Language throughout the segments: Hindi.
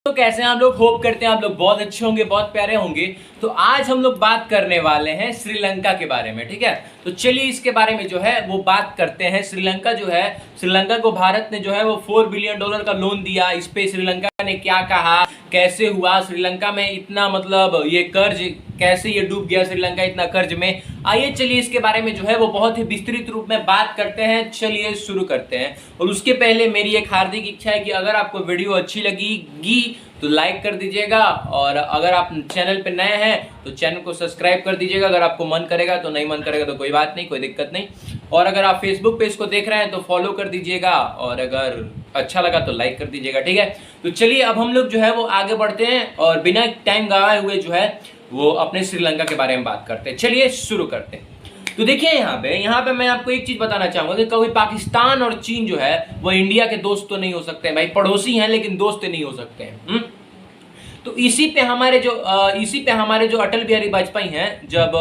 तो कैसे हैं आप लोग। होप करते हैं आप लोग बहुत अच्छे होंगे, बहुत प्यारे होंगे। तो आज हम लोग बात करने वाले हैं श्रीलंका के बारे में, ठीक है। तो चलिए इसके बारे में जो है वो बात करते हैं। श्रीलंका जो है, श्रीलंका को भारत ने जो है वो $4 बिलियन का लोन दिया। इस पे श्रीलंका ने क्या कहा, कैसे हुआ श्रीलंका में इतना मतलब ये कर्ज, कैसे ये डूब गया श्रीलंका इतना कर्ज में। आइए चलिए इसके बारे में जो है वो बहुत ही विस्तृत रूप में बात करते हैं। चलिए शुरू करते हैं। और उसके पहले मेरी एक हार्दिक इच्छा है कि अगर आपको वीडियो अच्छी लगेगी तो लाइक कर दीजिएगा, और अगर आप चैनल पे नए हैं तो चैनल को सब्सक्राइब कर दीजिएगा। अगर आपको मन करेगा तो, नहीं मन करेगा तो कोई बात नहीं, कोई दिक्कत नहीं। और अगर आप फेसबुक पे इसको देख रहे हैं तो फॉलो कर दीजिएगा, और अगर अच्छा लगा तो लाइक कर दीजिएगा, ठीक है। तो चलिए अब हम लोग जो है वो आगे बढ़ते हैं और बिना टाइम गवाए हुए जो है वो अपने श्रीलंका के बारे में बात करते हैं। चलिए शुरू करते हैं। तो देखिए यहाँ पे मैं आपको एक चीज बताना चाहूंगा कि कभी पाकिस्तान और चीन जो है वो इंडिया के दोस्त तो नहीं हो सकते हैं भाई। पड़ोसी हैं लेकिन दोस्त नहीं हो सकते हैं। तो इसी पे हमारे जो अटल बिहारी वाजपेयी हैं, जब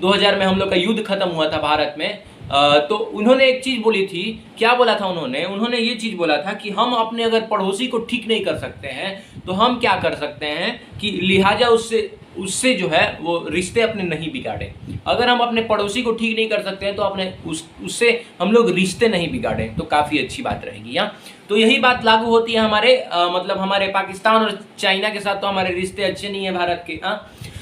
2000 में हम लोग का युद्ध खत्म हुआ था भारत में, तो उन्होंने एक चीज बोली थी। क्या बोला था उन्होंने ये चीज बोला था कि हम अपने अगर पड़ोसी को ठीक नहीं कर सकते हैं तो हम क्या कर सकते हैं कि लिहाजा उससे जो है वो रिश्ते अपने नहीं बिगाड़े। अगर हम अपने पड़ोसी को ठीक नहीं कर सकते हैं तो अपने उससे हम लोग रिश्ते नहीं बिगाड़े तो काफ़ी अच्छी बात रहेगी। यहाँ तो यही बात लागू होती है मतलब हमारे पाकिस्तान और चाइना के साथ। तो हमारे रिश्ते अच्छे नहीं है भारत के।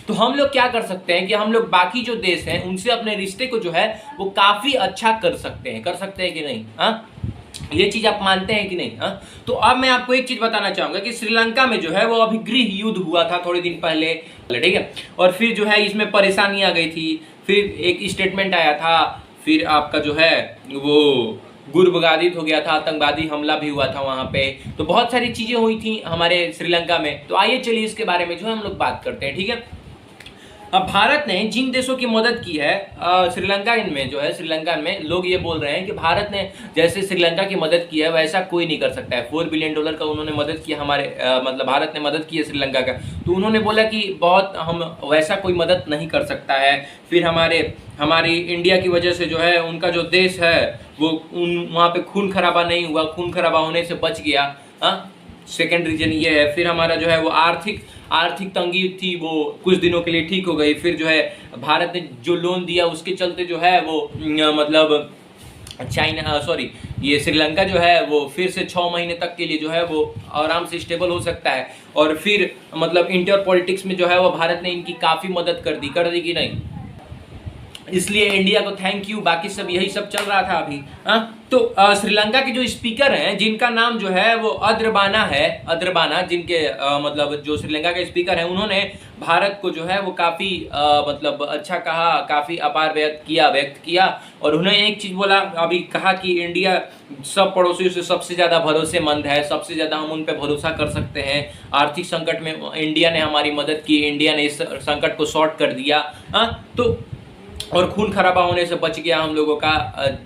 तो हम लोग क्या कर सकते हैं कि हम लोग बाकी जो देश हैं उनसे अपने रिश्ते को जो है वो काफ़ी अच्छा कर सकते हैं कि नहीं। ये चीज आप मानते हैं कि नहीं? तो अब मैं आपको एक चीज बताना चाहूंगा कि श्रीलंका में जो है वो अभी गृह युद्ध हुआ था थोड़े दिन पहले, ठीक है। और फिर जो है इसमें परेशानी आ गई थी, फिर एक स्टेटमेंट आया था, फिर आपका जो है वो गुरबगादित हो गया था, आतंकवादी हमला भी हुआ था वहां पे। तो बहुत सारी चीजें हुई थी हमारे श्रीलंका में। तो आइए चलिए इसके बारे में जो है हम लोग बात करते हैं, ठीक है। अब भारत ने जिन देशों की मदद की है श्रीलंका में लोग ये बोल रहे हैं कि भारत ने जैसे श्रीलंका की मदद की है वैसा कोई नहीं कर सकता है। $4 बिलियन का उन्होंने मदद किया मतलब भारत ने मदद की है श्रीलंका का। तो उन्होंने बोला कि बहुत हम वैसा कोई मदद नहीं कर सकता है। फिर हमारी इंडिया की वजह से जो है उनका जो देश है वो वहाँ पे खून खराबा नहीं हुआ, खून खराबा होने से बच गया। सेकेंड रीजन ये है। फिर हमारा जो है वो आर्थिक तंगी थी वो कुछ दिनों के लिए ठीक हो गई। फिर जो है भारत ने जो लोन दिया उसके चलते जो है वो मतलब ये श्रीलंका जो है वो फिर से 6 महीने तक के लिए जो है वो आराम से स्टेबल हो सकता है। और फिर मतलब इंटर पॉलिटिक्स में जो है वो भारत ने इनकी काफ़ी मदद कर दी कि नहीं। इसलिए इंडिया को थैंक यू। बाकी सब यही सब चल रहा था अभी। तो श्रीलंका के जो स्पीकर हैं जिनका नाम जो है वो अद्रबाना जिनके मतलब जो श्रीलंका के स्पीकर हैं, उन्होंने भारत को जो है वो काफ़ी मतलब अच्छा कहा, काफ़ी आभार व्यक्त किया। और उन्होंने एक चीज़ बोला, अभी कहा कि इंडिया सब पड़ोसियों से सबसे ज़्यादा भरोसेमंद है, सबसे ज़्यादा हम उन पर भरोसा कर सकते हैं। आर्थिक संकट में इंडिया ने हमारी मदद की, इंडिया ने इस संकट को सॉर्ट कर दिया। तो और खून खराबा होने से बच गया, हम लोगों का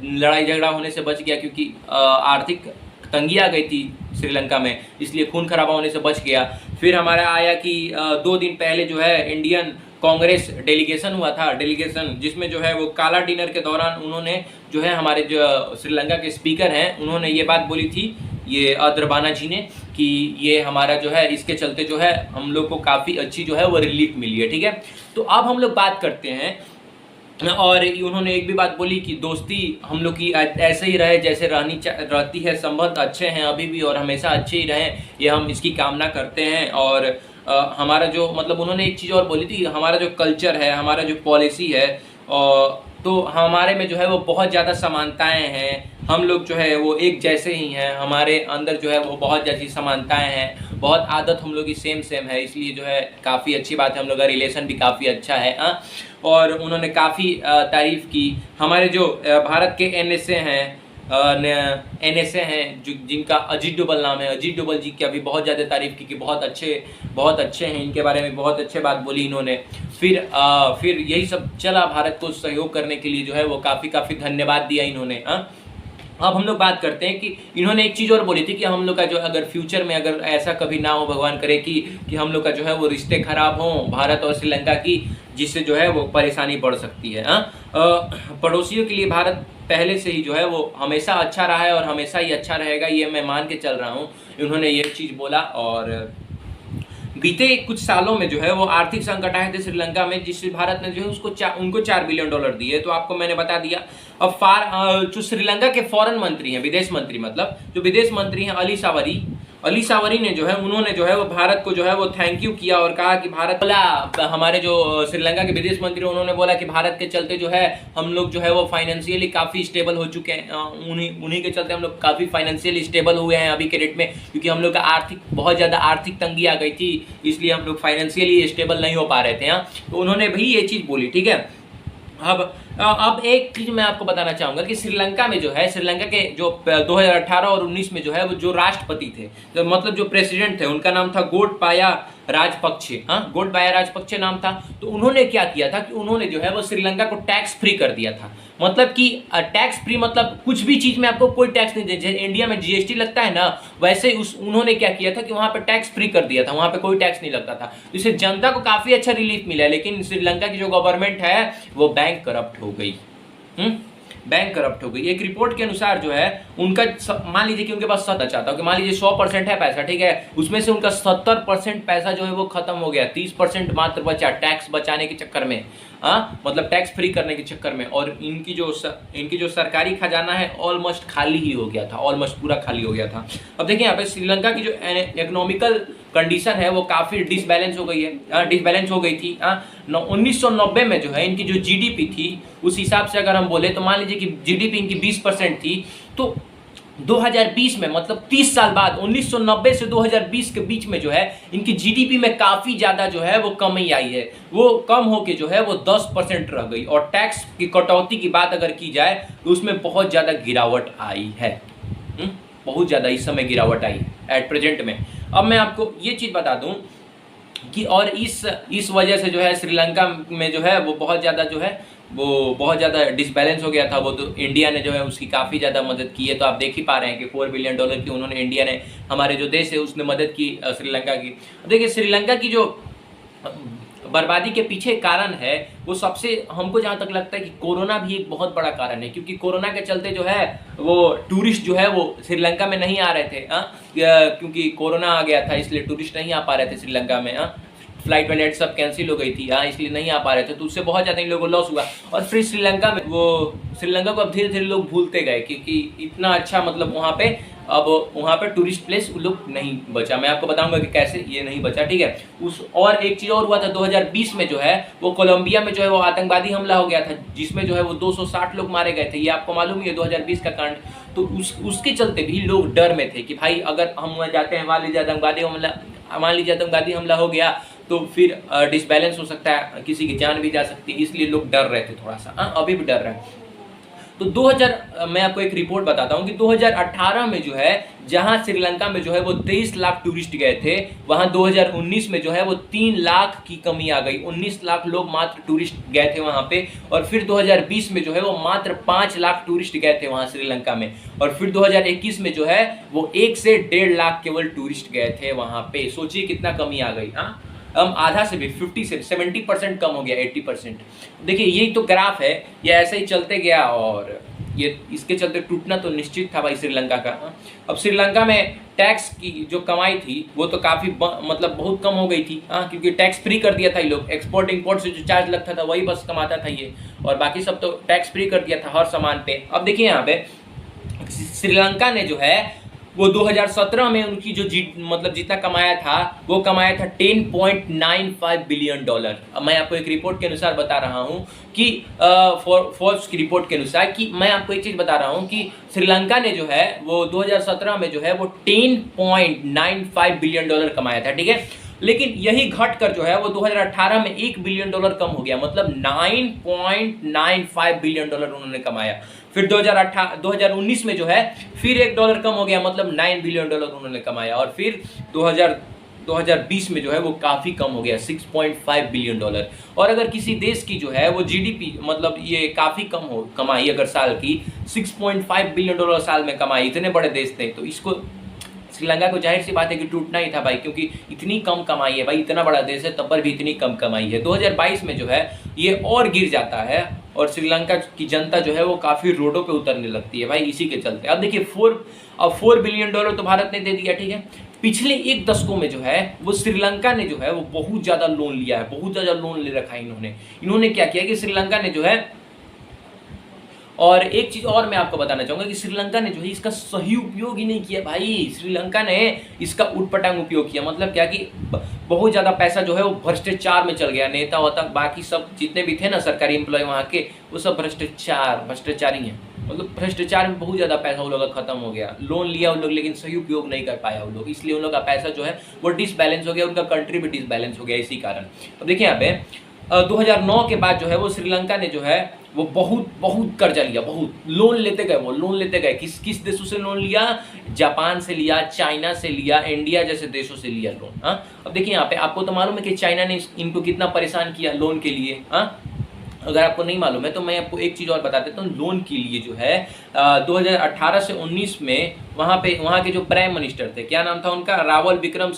लड़ाई झगड़ा होने से बच गया, क्योंकि आर्थिक तंगी आ गई थी श्रीलंका में, इसलिए खून खराबा होने से बच गया। फिर हमारा आया कि 2 दिन पहले जो है इंडियन कांग्रेस डेलीगेशन हुआ था, जिसमें जो है वो काला डिनर के दौरान उन्होंने जो है हमारे जो श्रीलंका के स्पीकर हैं उन्होंने ये बात बोली थी, ये अद्रबाना जी ने, कि ये हमारा जो है इसके चलते जो है हम लोग को काफ़ी अच्छी जो है वो रिलीफ मिली है, ठीक है। तो अब हम लोग बात करते हैं। और उन्होंने एक भी बात बोली कि दोस्ती हम लोग की ऐसे ही रहे जैसे रहती है, संबंध अच्छे हैं अभी भी और हमेशा अच्छे ही रहें, ये हम इसकी कामना करते हैं। और हमारा जो मतलब उन्होंने एक चीज़ और बोली थी, हमारा जो कल्चर है, हमारा जो पॉलिसी है, तो हमारे में जो है वो बहुत ज़्यादा समानताएं हैं। हम लोग जो है वो एक जैसे ही हैं, हमारे अंदर जो है वो बहुत ज़्यादा समानताएं हैं, बहुत आदत हम लोग की सेम है। इसलिए जो है काफ़ी अच्छी बात है, हम लोग का रिलेशन भी काफ़ी अच्छा है। और उन्होंने काफ़ी तारीफ़ की। हमारे जो भारत के NSA हैं जिनका अजीत डोभाल नाम है, अजीत डोभाल जी की अभी बहुत ज़्यादा तारीफ़ की कि बहुत अच्छे हैं, इनके बारे में बहुत अच्छे बात बोली इन्होंने। फिर यही सब चला, भारत को सहयोग करने के लिए जो है वो काफ़ी धन्यवाद दिया इन्होंने। अब हम लोग बात करते हैं कि इन्होंने एक चीज़ और बोली थी कि हम लोग का जो अगर फ्यूचर में अगर ऐसा कभी ना हो, भगवान करे कि हम लोग का जो है वो रिश्ते खराब हों भारत और श्रीलंका की, जिससे जो है वो परेशानी बढ़ सकती है। पड़ोसियों के लिए भारत पहले से ही जो है वो हमेशा अच्छा रहा है और हमेशा ही अच्छा रहेगा, ये मैं मान के चल रहा हूँ। उन्होंने ये चीज़ बोला। और बीते कुछ सालों में जो है वो आर्थिक संकट आए थे श्रीलंका में, जिससे भारत ने जो है उनको $4 बिलियन दिए। तो आपको मैंने बता दिया। अब जो श्रीलंका के फॉरेन मंत्री हैं, विदेश मंत्री, मतलब जो विदेश मंत्री हैं अली सावरी ने जो है उन्होंने जो है वो भारत को जो है वो थैंक यू किया और कहा कि भारत बोला, हमारे जो श्रीलंका के विदेश मंत्री उन्होंने बोला कि भारत के चलते जो है हम लोग जो है वो फाइनेंशियली काफ़ी स्टेबल हो चुके हैं। उन्हीं के चलते हम लोग काफ़ी फाइनेंशियली स्टेबल हुए हैं अभी के डेट में, क्योंकि हम लोग का बहुत ज़्यादा आर्थिक तंगी आ गई थी, इसलिए हम लोग फाइनेंशियली स्टेबल नहीं हो पा रहे थे। तो उन्होंने भी ये चीज़ बोली, ठीक है। अब एक चीज मैं आपको बताना चाहूंगा कि श्रीलंका में जो है, श्रीलंका के जो 2018 और 19 में जो है वो जो राष्ट्रपति थे, तो मतलब जो प्रेसिडेंट थे, उनका नाम था गोटबाया राजपक्षे। गोटबाया राजपक्षे नाम था। तो उन्होंने क्या किया था कि उन्होंने जो है वो श्रीलंका को टैक्स फ्री कर दिया था। मतलब कि टैक्स फ्री मतलब कुछ भी चीज में आपको कोई टैक्स नहीं दे, जैसे इंडिया में जीएसटी लगता है ना, वैसे उन्होंने क्या किया था कि वहां पे टैक्स फ्री कर दिया था, वहां पे कोई टैक्स नहीं लगता था। इससे जनता को काफी अच्छा रिलीफ मिला। लेकिन श्रीलंका की जो गवर्नमेंट है वो बैंक करप्ट हो गई। बैंक करप्ट हो गई। एक रिपोर्ट के अनुसार जो है उनका, मान लीजिए कि उनके पास चाहता हूँ कि मान लीजिए 100% है पैसा, ठीक है, उसमें से उनका 70% पैसा जो है वो खत्म हो गया, 30% मात्र बचा टैक्स बचाने के चक्कर में, मतलब टैक्स फ्री करने के चक्कर में। और इनकी जो सरकारी खजाना है ऑलमोस्ट खाली ही हो गया था, ऑलमोस्ट पूरा खाली हो गया था। अब देखिए यहाँ पे श्रीलंका की जो इकोनॉमिकल कंडीशन है वो काफ़ी डिसबैलेंस हो गई है, डिसबैलेंस हो गई थी। 1990 में जो है इनकी जो जीडीपी थी, उस हिसाब से अगर हम बोले तो मान लीजिए कि जीडीपी इनकी 20% थी। तो 2020 में, मतलब 30 साल बाद, 1990 से 2020 के बीच में जो है इनकी जीडीपी में काफ़ी ज़्यादा जो है वो कमी आई है। वो कम होके जो है वो 10% रह गई। और टैक्स की कटौती की बात अगर की जाए तो उसमें बहुत ज़्यादा गिरावट आई है, बहुत ज़्यादा इस समय गिरावट आई है एट प्रेजेंट में। अब मैं आपको ये चीज़ बता दूं कि और इस वजह से जो है श्रीलंका में जो है वो बहुत ज़्यादा डिसबैलेंस हो गया था। वो तो इंडिया ने जो है उसकी काफ़ी ज़्यादा मदद की है। तो आप देख ही पा रहे हैं कि $4 बिलियन की उन्होंने, इंडिया ने, हमारे जो देश है उसने मदद की श्रीलंका की। देखिए श्रीलंका की जो बर्बादी के पीछे कारण है वो सबसे, हमको जहाँ तक लगता है कि कोरोना भी एक बहुत बड़ा कारण है। क्योंकि कोरोना के चलते जो है वो टूरिस्ट जो है वो श्रीलंका में नहीं आ रहे थे, क्योंकि कोरोना आ गया था, इसलिए टूरिस्ट नहीं आ पा रहे थे श्रीलंका में। फ्लाइट वाइट सब कैंसिल हो गई थी, इसलिए नहीं आ पा रहे थे। तो उससे बहुत ज़्यादा इन लोगों को लॉस हुआ। और फिर श्रीलंका को अब धीरे धीरे लोग भूलते गए, क्योंकि इतना अच्छा, मतलब वहाँ पे टूरिस्ट प्लेस लोग नहीं बचा। मैं आपको बताऊंगा कि कैसे ये नहीं बचा, ठीक है। और एक चीज़ और हुआ था 2020 में जो है वो कोलंबिया में जो है वो आतंकवादी हमला हो गया था, जिसमें जो है वो 260 लोग मारे गए थे। ये आपको मालूम ही है 2020 का कांड। तो उसके चलते भी लोग डर में थे कि भाई अगर हम वहाँ जाते हैं, मान लीजिए आतंकवादी हमला हो गया तो फिर डिसबैलेंस हो सकता है, किसी की जान भी जा सकती है, इसलिए लोग डर रहे थे थोड़ा सा। अभी भी डर रहे हैं। तो मैं आपको एक रिपोर्ट बताता हूँ कि 2018 में जो है, जहां श्रीलंका में जो है वो 23 लाख टूरिस्ट गए थे, वहां 2019 में जो है वो 3 लाख की कमी आ गई। 19 लाख लोग मात्र टूरिस्ट गए थे वहां पे। और फिर 2020 में जो है वो मात्र 5 लाख टूरिस्ट गए थे वहां श्रीलंका में। और फिर 2021 में जो है वो 1 से 1.5 लाख केवल टूरिस्ट गए थे वहां पे। सोचिए कितना कमी आ गई। हम आधा से भी 50 से 70% कम हो गया, 80%। देखिए यही तो ग्राफ है, ये ऐसे ही चलते गया और ये इसके चलते टूटना तो निश्चित था भाई श्रीलंका का। अब श्रीलंका में टैक्स की जो कमाई थी वो तो काफ़ी मतलब बहुत कम हो गई थी, क्योंकि टैक्स फ्री कर दिया था ये लोग। एक्सपोर्ट इंपोर्ट से जो चार्ज लगता था वही बस कमाता था ये, और बाकी सब तो टैक्स फ्री कर दिया था हर सामान पे। अब देखिए यहाँ पे श्रीलंका ने जो है वो 2017 में उनकी जो मतलब जितना कमाया था वो कमाया था $10.95 बिलियन। अब मैं आपको एक रिपोर्ट के अनुसार बता रहा हूँ कि फोर्ब्स की रिपोर्ट के अनुसार, कि मैं आपको एक चीज़ बता रहा हूँ कि श्रीलंका ने जो है वो 2017 में जो है वो $10.95 बिलियन कमाया था, ठीक है। लेकिन यही घट कर जो है वो 2018 में $1 बिलियन कम हो गया, मतलब $9.95 बिलियन उन्होंने कमाया। फिर 2019 में जो है फिर $1 कम हो गया, मतलब $9 बिलियन उन्होंने कमाया। और फिर 2020 में जो है वो काफ़ी कम हो गया, $6.5 बिलियन। और अगर किसी देश की जो है वो जीडीपी, मतलब ये काफ़ी कम कमाई अगर साल की, $6.5 बिलियन साल में कमाई, इतने बड़े देश थे, तो इसको श्रीलंका को जाहिर सी बात है कि टूटना ही था भाई, क्योंकि इतनी कम कमाई है भाई, इतना बड़ा देश है तब पर भी इतनी कम कमाई है। 2022 में जो है ये और गिर जाता है और श्रीलंका की जनता जो है वो काफ़ी रोडों पे उतरने लगती है भाई इसी के चलते। अब देखिए $4 बिलियन तो भारत ने दे दिया, ठीक है। पिछले एक दशकों में जो है वो श्रीलंका ने जो है वो बहुत ज़्यादा लोन लिया है, बहुत ज़्यादा लोन ले रखा है इन्होंने क्या किया कि श्रीलंका ने जो है, और एक चीज़ और मैं आपको बताना चाहूँगा कि श्रीलंका ने जो है इसका सही उपयोग ही नहीं किया भाई। श्रीलंका ने इसका उटपटांग उपयोग किया, मतलब क्या कि बहुत ज़्यादा पैसा जो है वो भ्रष्टाचार में चल गया। नेता वोता बाकी सब जितने भी थे ना सरकारी एम्प्लॉय वहाँ के, वो सब भ्रष्टाचारी हैं। मतलब भ्रष्टाचार में बहुत ज़्यादा पैसा उन लोगों का खत्म हो गया। लोन लिया उन लोग लेकिन सही उपयोग नहीं कर पाया उन लोग, इसलिए उन लोग का पैसा जो है वो डिसबैलेंस हो गया, उनका कंट्री भी डिसबैलेंस हो गया इसी कारण। अब देखिए यहाँ पे 2009 के बाद जो है वो श्रीलंका ने जो है वो बहुत कर्जा लिया, बहुत लोन लेते गए। किस देशों से लोन लिया? जापान से लिया, चाइना से लिया, इंडिया जैसे देशों से लिया लोन। हाँ, अब देखिए यहाँ पे आपको तो मालूम है कि चाइना ने इनको कितना परेशान किया लोन के लिए। हाँ, अगर आपको नहीं मालूम है तो मैं आपको एक चीज़ और बता देता हूँ। लोन के लिए जो है 2018 से 19 में वहाँ के जो प्राइम मिनिस्टर थे, क्या नाम था उनका? रावल विक्रम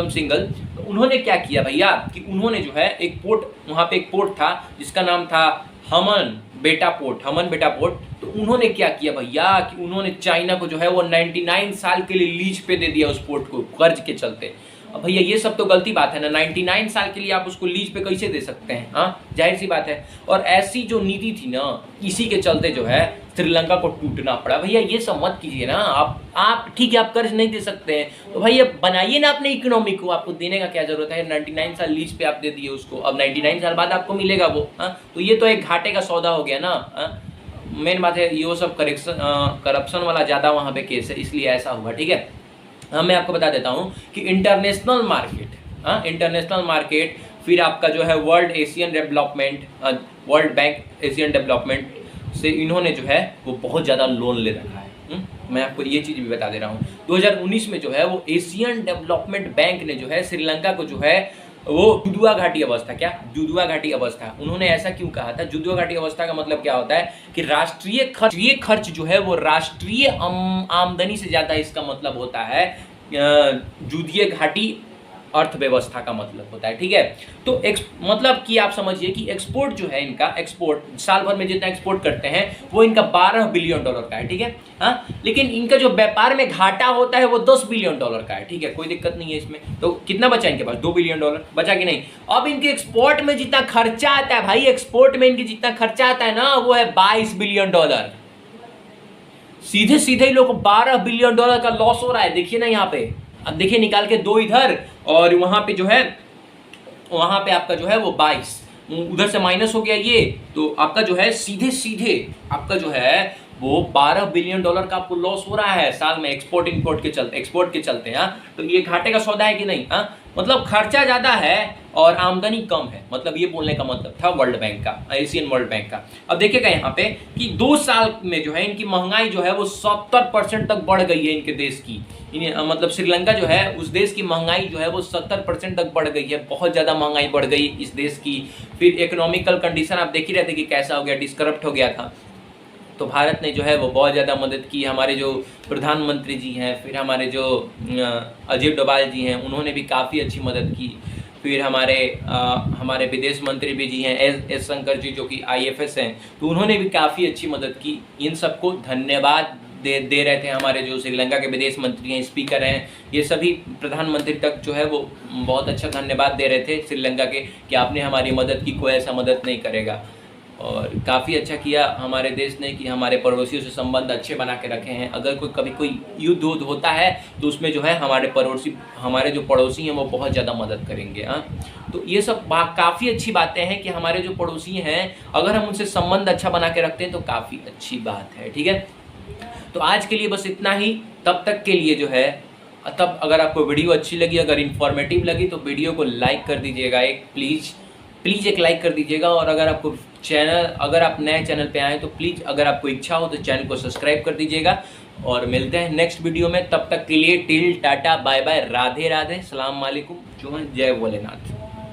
सिंघल। तो उन्होंने क्या किया भैया कि उन्होंने जो है एक पोर्ट था जिसका नाम था हमन बेटा पोर्ट। तो उन्होंने क्या किया भैया कि उन्होंने चाइना को जो है वो 99 साल के लिए लीज पे दे दिया उस पोर्ट को, कर्ज के चलते। अब भैया ये सब तो गलती बात है ना, 99 साल के लिए आप उसको लीज पे कैसे दे सकते हैं? हाँ, जाहिर सी बात है। और ऐसी जो नीति थी ना, इसी के चलते जो है श्रीलंका को टूटना पड़ा। भैया ये सब मत कीजिए ना, आप ठीक है आप कर्ज नहीं दे सकते हैं तो भैया बनाइए ना अपने इकोनॉमी को, आपको देने का क्या जरूरत है? 99 साल लीज पे आप दे दिए उसको, अब 99 साल बाद आपको मिलेगा वो। हाँ, तो ये तो एक घाटे का सौदा हो गया ना। मेन बात है ये सब करप्शन वाला ज़्यादा वहाँ पे केस है, इसलिए ऐसा हुआ। ठीक है, हाँ, मैं आपको बता देता हूँ कि इंटरनेशनल मार्केट, फिर आपका जो है वर्ल्ड बैंक एशियन डेवलपमेंट से इन्होंने जो है वो बहुत ज़्यादा लोन ले रखा है। मैं आपको ये चीज़ भी बता दे रहा हूँ। 2019 में जो है वो एशियन डेवलपमेंट बैंक ने जो है श्रीलंका को जो है वो जुदुआ घाटी अवस्था, उन्होंने ऐसा क्यों कहा था? जुदुआ घाटी अवस्था का मतलब क्या होता है कि राष्ट्रीय खर्च जो है वो राष्ट्रीय आमदनी से ज़्यादा, इसका मतलब होता है जुदुआ घाटी अर्थव्यवस्था का मतलब होता है। ठीक है, तो मतलब कि आप समझिए कि एक्सपोर्ट जो है इनका, एक्सपोर्ट साल भर में जितना एक्सपोर्ट करते हैं वो इनका $12 बिलियन का है। ठीक है, हाँ, लेकिन इनका जो व्यापार में घाटा होता है वो $10 बिलियन का है। ठीक है, कोई दिक्कत नहीं है इसमें। तो कितना बचा इनके पास? $2 बिलियन बचा कि नहीं? अब इनके एक्सपोर्ट में जितना खर्चा आता है भाई, एक्सपोर्ट में इनकी जितना खर्चा आता है ना वो है $22 बिलियन। सीधे ही लोग को $12 बिलियन का लॉस हो रहा है। देखिए ना यहाँ पे, अब देखिए निकाल के 2 इधर और वहां पे जो है वहां पे आपका जो है वो 22 उधर से माइनस हो गया ये, तो आपका जो है सीधे आपका जो है वो $12 बिलियन का आपको लॉस हो रहा है साल में एक्सपोर्ट के चलते। हाँ, तो ये घाटे का सौदा है कि नहीं? हाँ, मतलब खर्चा ज़्यादा है और आमदनी कम है, मतलब ये बोलने का मतलब था वर्ल्ड बैंक का, एशियन वर्ल्ड बैंक का। अब देखिएगा यहाँ पे कि 2 साल में जो है इनकी महंगाई जो है वो 70% तक बढ़ गई है इनके देश की। मतलब श्रीलंका जो है उस देश की महंगाई जो है वो 70% तक बढ़ गई है, बहुत ज़्यादा महंगाई बढ़ गई इस देश की। फिर इकोनॉमिकल कंडीशन आप देख ही रहे थे कि कैसा हो गया, डिस्करप्ट हो गया था। तो भारत ने जो है वो बहुत ज़्यादा मदद की। हमारे जो प्रधानमंत्री जी हैं, फिर हमारे जो अजीत डोभाल जी हैं, उन्होंने भी काफ़ी अच्छी मदद की। फिर हमारे विदेश मंत्री भी जी हैं एस शंकर जी, जो कि IFS हैं, तो उन्होंने भी काफ़ी अच्छी मदद की। इन सबको धन्यवाद दे रहे थे हमारे जो श्रीलंका के विदेश मंत्री हैं, स्पीकर हैं, ये सभी प्रधानमंत्री तक जो है वो बहुत अच्छा धन्यवाद दे रहे थे श्रीलंका के कि आपने हमारी मदद की, कोई ऐसा मदद नहीं करेगा। और काफ़ी अच्छा किया हमारे देश ने कि हमारे पड़ोसियों से संबंध अच्छे बना के रखे हैं। अगर कभी कोई युद्ध होता है तो उसमें जो है हमारे जो पड़ोसी हैं वो बहुत ज़्यादा मदद करेंगे। हाँ, तो ये सब काफ़ी अच्छी बातें हैं कि हमारे जो पड़ोसी हैं अगर हम उनसे संबंध अच्छा बना के रखते हैं तो काफ़ी अच्छी बात है। ठीक है, तो आज के लिए बस इतना ही। तब तक के लिए जो है, तब अगर आपको वीडियो अच्छी लगी, अगर इन्फॉर्मेटिव लगी तो वीडियो को लाइक कर दीजिएगा, एक प्लीज़ एक लाइक कर दीजिएगा। और अगर आप नए चैनल पे आए तो प्लीज़ अगर आपको इच्छा हो तो चैनल को सब्सक्राइब कर दीजिएगा। और मिलते हैं नेक्स्ट वीडियो में, तब तक के लिए till tata bye bye, Radhe Radhe, सलाम वालेकुम, जय भोलेनाथ।